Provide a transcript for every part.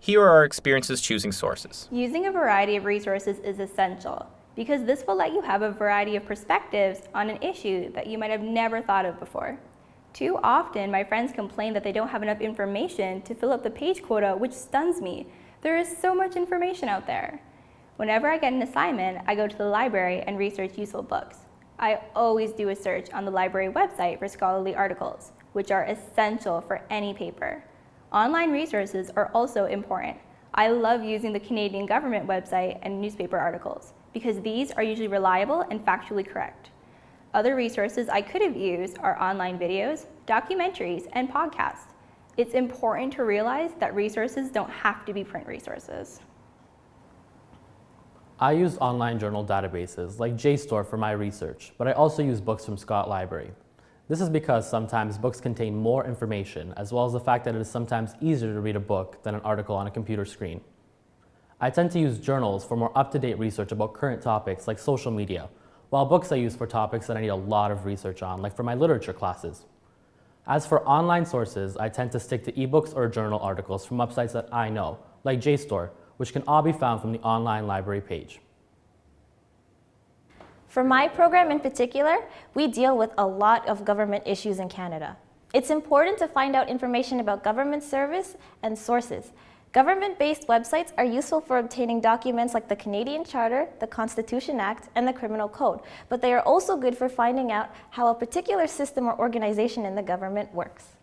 Here are our experiences choosing sources. Using a variety of resources is essential because this will let you have a variety of perspectives on an issue that you might have never thought of before. Too often, my friends complain that they don't have enough information to fill up the page quota, which stuns me. There is so much information out there. Whenever I get an assignment, I go to the library and research useful books. I always do a search on the library website for scholarly articles, which are essential for any paper. Online resources are also important. I love using the Canadian government website and newspaper articles because these are usually reliable and factually correct. Other resources I could have used are online videos, documentaries, and podcasts. It's important to realize that resources don't have to be print resources. I use online journal databases like JSTOR for my research, but I also use books from Scott Library. This is because sometimes books contain more information, as well as the fact that it is sometimes easier to read a book than an article on a computer screen. I tend to use journals for more up-to-date research about current topics like social media, while books I use for topics that I need a lot of research on, like for my literature classes. As for online sources, I tend to stick to ebooks or journal articles from websites that I know, like JSTOR, which can all be found from the online library page. For my program in particular, we deal with a lot of government issues in Canada. It's important to find out information about government service and sources. Government-based websites are useful for obtaining documents like the Canadian Charter, the Constitution Act, and the Criminal Code, but they are also good for finding out how a particular system or organization in the government works.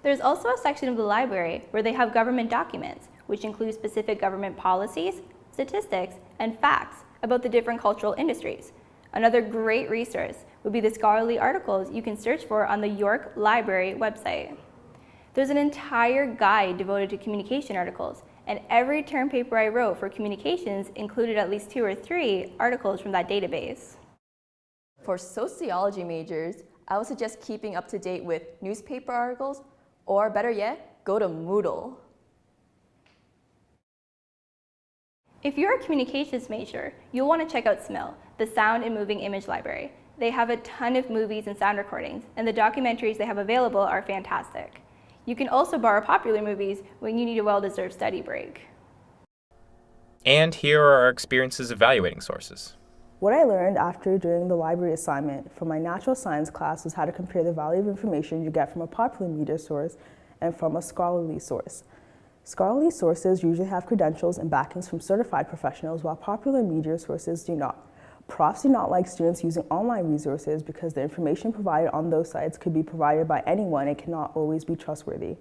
There's also a section of the library where they have government documents, which include specific government policies, statistics, and facts about the different cultural industries. Another great resource would be the scholarly articles you can search for on the York Library website. There's an entire guide devoted to communication articles, and every term paper I wrote for communications included at least 2 or 3 articles from that database. For sociology majors, I would suggest keeping up to date with newspaper articles, or better yet, go to Moodle. If you're a communications major, you'll want to check out SMIL, the Sound and Moving Image Library. They have a ton of movies and sound recordings, and the documentaries they have available are fantastic. You can also borrow popular movies when you need a well-deserved study break. And here are our experiences evaluating sources. What I learned after doing the library assignment for my natural science class was how to compare the value of information you get from a popular media source and from a scholarly source. Scholarly sources usually have credentials and backings from certified professionals, while popular media sources do not. Profs do not like students using online resources because the information provided on those sites could be provided by anyone and cannot always be trustworthy.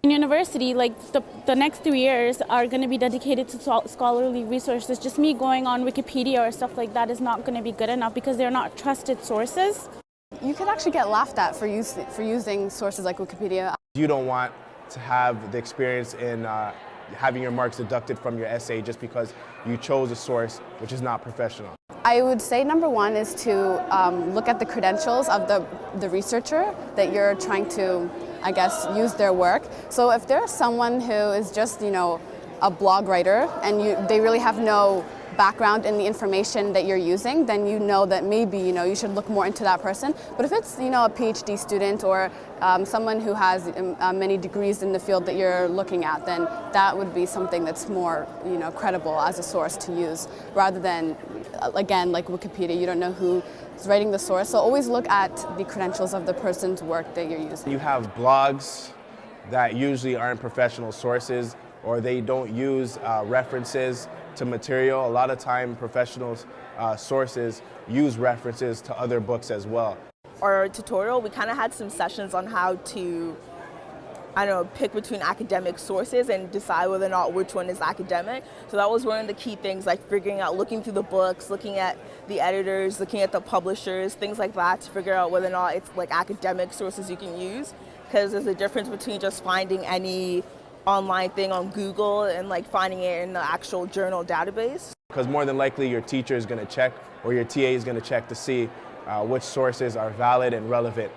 In university, the next 3 years are going to be dedicated to scholarly resources. Just me going on Wikipedia or stuff like that is not going to be good enough because they're not trusted sources. You could actually get laughed at for using sources like Wikipedia. You don't want to have the experience in having your marks deducted from your essay just because you chose a source which is not professional. I would say number one is to look at the credentials of the researcher that you're trying to, I guess, use their work. So if there's someone who is just, a blog writer and they really have no background in the information that you're using, then you know that maybe you should look more into that person. But if it's a PhD student or someone who has many degrees in the field that you're looking at, then that would be something that's more credible as a source to use, rather than again like Wikipedia. You don't know who is writing the source, so always look at the credentials of the person's work that you're using. You have blogs that usually aren't professional sources, or they don't use references to material. A lot of time professional sources use references to other books as well. Our tutorial, we kind of had some sessions on how to, pick between academic sources and decide whether or not which one is academic. So that was one of the key things, like figuring out, looking through the books, looking at the editors, looking at the publishers, things like that, to figure out whether or not it's like academic sources you can use. Because there's a difference between just finding any online thing on Google and finding it in the actual journal database. Because more than likely your teacher is going to check, or your TA is going to check to see which sources are valid and relevant